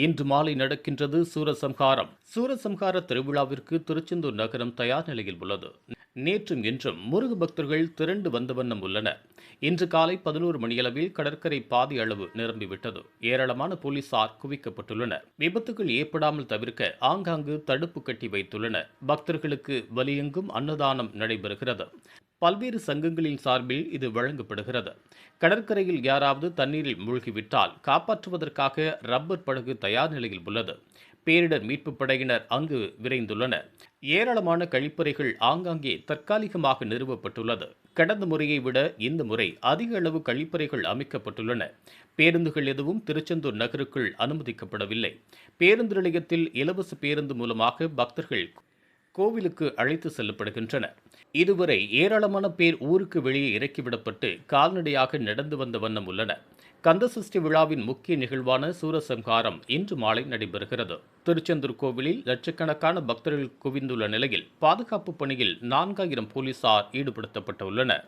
இன்று மாலை நடக்கின்றது சூரசம்ஹாரம். சூரசம்ஹார திருவிழாவிற்கு திருச்செந்தூர் நகரம் தயார் நிலையில் உள்ளது. நேற்றும் இன்றும் முருக பக்தர்கள் திரண்டு வந்த வண்ணம் உள்ளனர். இன்று காலை 11 மணியளவில் கடற்கரை பாதி அளவு நிரம்பிவிட்டது. ஏராளமான போலீசார் குவிக்கப்பட்டுள்ளனர். விபத்துகள் ஏற்படாமல் தவிர்க்க ஆங்காங்கு தடுப்பு கட்டி வைத்துள்ளனர். பக்தர்களுக்கு வலியெங்கும் அன்னதானம் நடைபெறுகிறது. பல்வேறு சங்கங்களின் சார்பில் இது வழங்கப்படுகிறது. கடற்கரையில் யாராவது தண்ணீரில் மூழ்கிவிட்டால் காப்பாற்றுவதற்காக ரப்பர் படகு தயார் நிலையில் உள்ளது. பேரிடர் மீட்புப் படையினர் அங்கு விரைந்துள்ளனர். ஏராளமான கழிப்பறைகள் ஆங்காங்கே தற்காலிகமாக நிறுவப்பட்டுள்ளது. கடந்த முறையை விட இந்த முறை அதிக அளவு கழிப்பறைகள் அமைக்கப்பட்டுள்ளன. பேருந்துகள் எதுவும் திருச்செந்தூர் நகருக்குள் அனுமதிக்கப்படவில்லை. பேருந்து நிலையத்தில் இலவச பேருந்து மூலமாக பக்தர்கள் கோவிலுக்கு அழைத்து செல்லப்படுகின்றனர். இதுவரை ஏராளமான பேர் ஊருக்கு வெளியே இறக்கிவிடப்பட்டு கால்நடையாக நடந்து வந்த வண்ணம் உள்ளனர். கந்தசஷ்டி விழாவின் முக்கிய நிகழ்வான சூரசம்ஹாரம் இன்று மாலை நடைபெறுகிறது. திருச்செந்தூர் கோவிலில் லட்சக்கணக்கான பக்தர்கள் குவிந்துள்ள நிலையில் பாதுகாப்பு பணியில் 4000 போலீசார் ஈடுபடுத்தப்பட்டுள்ளனர்.